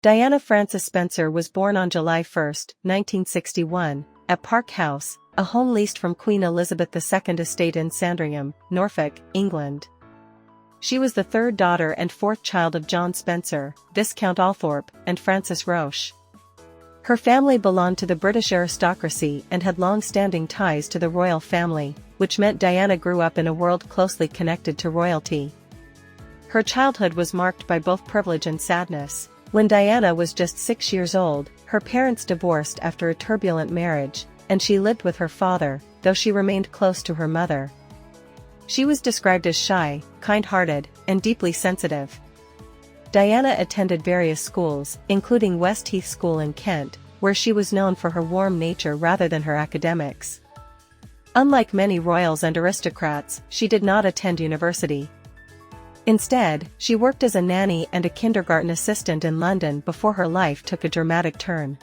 Diana Frances Spencer was born on July 1, 1961, at Park House, a home leased from Queen Elizabeth II estate in Sandringham, Norfolk, England. She was the third daughter and fourth child of John Spencer, Viscount Althorpe, and Frances Roche. Her family belonged to the British aristocracy and had long-standing ties to the royal family, which meant Diana grew up in a world closely connected to royalty. Her childhood was marked by both privilege and sadness. When Diana was just 6 years old, her parents divorced after a turbulent marriage, and she lived with her father, though she remained close to her mother. She was described as shy, kind-hearted, and deeply sensitive. Diana attended various schools, including West Heath School in Kent, where she was known for her warm nature rather than her academics. Unlike many royals and aristocrats, she did not attend university. Instead, she worked as a nanny and a kindergarten assistant in London before her life took a dramatic turn.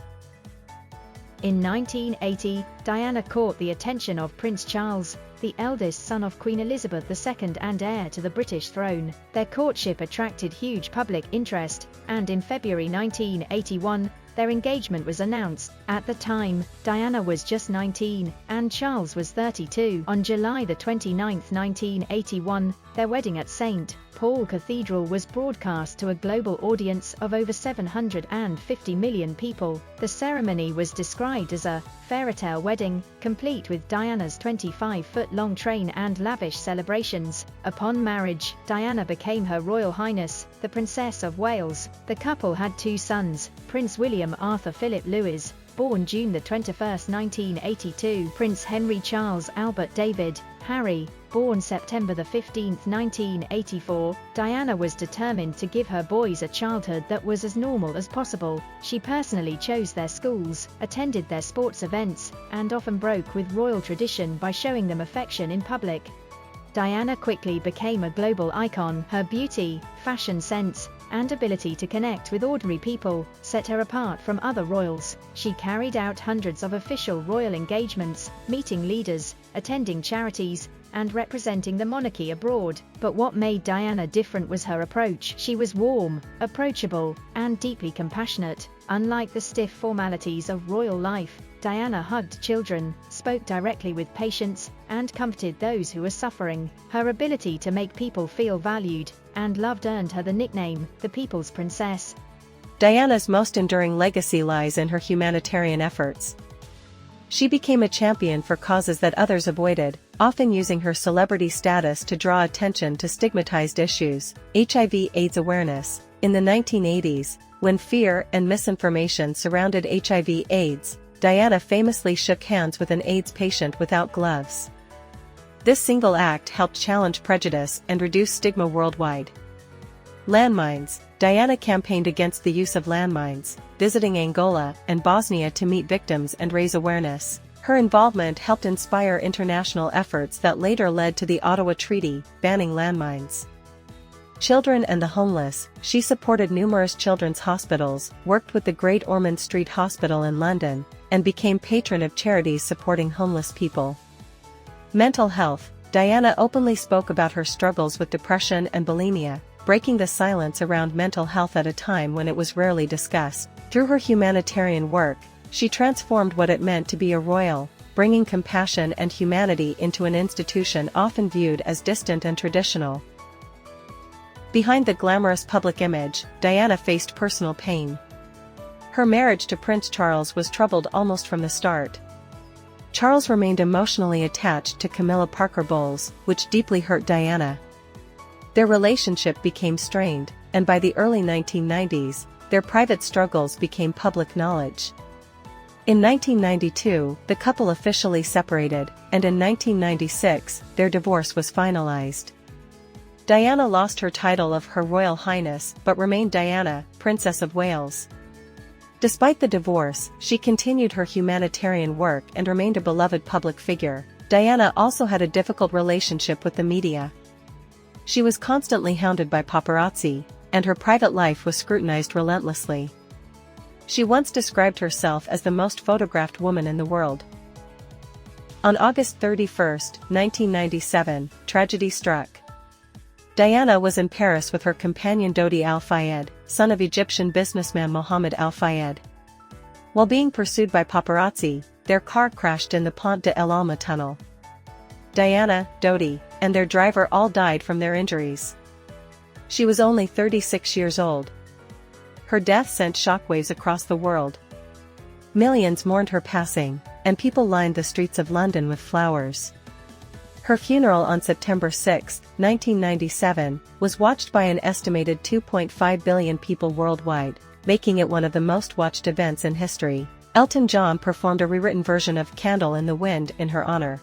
In 1980, Diana caught the attention of Prince Charles, the eldest son of Queen Elizabeth II and heir to the British throne. Their courtship attracted huge public interest, and in February 1981, their engagement was announced. At the time, Diana was just 19, and Charles was 32. On July 29, 1981, their wedding at St. Paul Cathedral was broadcast to a global audience of over 750 million people. The ceremony was described as a fairytale wedding, complete with Diana's 25-foot-long train and lavish celebrations. Upon marriage, Diana became Her Royal Highness, the Princess of Wales. The couple had 2 sons, Prince William Arthur Philip Louis, born June 21, 1982, Prince Henry Charles Albert David, Harry, born September 15, 1984. Diana was determined to give her boys a childhood that was as normal as possible. She personally chose their schools, attended their sports events, and often broke with royal tradition by showing them affection in public. Diana quickly became a global icon. Her beauty, fashion sense, and ability to connect with ordinary people set her apart from other royals. She carried out hundreds of official royal engagements, meeting leaders, attending charities, and representing the monarchy abroad. But what made Diana different was her approach. She was warm, approachable, and deeply compassionate. Unlike the stiff formalities of royal life, Diana hugged children, spoke directly with patients, and comforted those who were suffering. Her ability to make people feel valued and loved earned her the nickname, the People's Princess. Diana's most enduring legacy lies in her humanitarian efforts. She became a champion for causes that others avoided, often using her celebrity status to draw attention to stigmatized issues. HIV/AIDS awareness. In the 1980s, when fear and misinformation surrounded HIV/AIDS, Diana famously shook hands with an AIDS patient without gloves. This single act helped challenge prejudice and reduce stigma worldwide. Landmines. Diana campaigned against the use of landmines, visiting Angola and Bosnia to meet victims and raise awareness. Her involvement helped inspire international efforts that later led to the Ottawa Treaty, banning landmines. Children and the homeless. She supported numerous children's hospitals, worked with the Great Ormond Street Hospital in London, and became patron of charities supporting homeless people. Mental health. Diana openly spoke about her struggles with depression and bulimia, breaking the silence around mental health at a time when it was rarely discussed. Through her humanitarian work, she transformed what it meant to be a royal, bringing compassion and humanity into an institution often viewed as distant and traditional. Behind the glamorous public image, Diana faced personal pain. Her marriage to Prince Charles was troubled almost from the start. Charles remained emotionally attached to Camilla Parker Bowles, which deeply hurt Diana. Their relationship became strained, and by the early 1990s, their private struggles became public knowledge. In 1992, the couple officially separated, and in 1996, their divorce was finalized. Diana lost her title of Her Royal Highness but remained Diana, Princess of Wales. Despite the divorce, she continued her humanitarian work and remained a beloved public figure. Diana also had a difficult relationship with the media. She was constantly hounded by paparazzi, and her private life was scrutinized relentlessly. She once described herself as the most photographed woman in the world. On August 31, 1997, tragedy struck. Diana was in Paris with her companion Dodi Al-Fayed, son of Egyptian businessman Mohammed Al-Fayed. While being pursued by paparazzi, their car crashed in the Pont de El Alma tunnel. Diana, Dodi, and their driver all died from their injuries. She was only 36 years old. Her death sent shockwaves across the world. Millions mourned her passing, and people lined the streets of London with flowers. Her funeral on September 6, 1997, was watched by an estimated 2.5 billion people worldwide, making it one of the most watched events in history. Elton John performed a rewritten version of Candle in the Wind in her honor.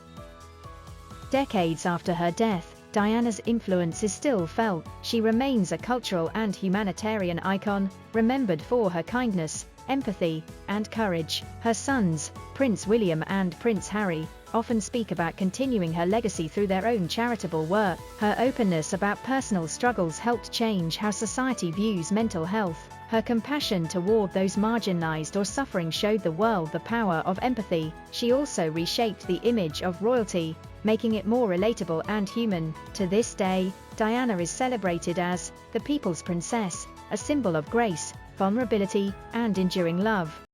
Decades after her death, Diana's influence is still felt. She remains a cultural and humanitarian icon, remembered for her kindness, empathy, and courage. Her sons, Prince William and Prince Harry, often speak about continuing her legacy through their own charitable work. Her openness about personal struggles helped change how society views mental health. Her compassion toward those marginalized or suffering showed the world the power of empathy. She also reshaped the image of royalty, making it more relatable and human. To this day, Diana is celebrated as the people's princess, a symbol of grace, vulnerability, and enduring love.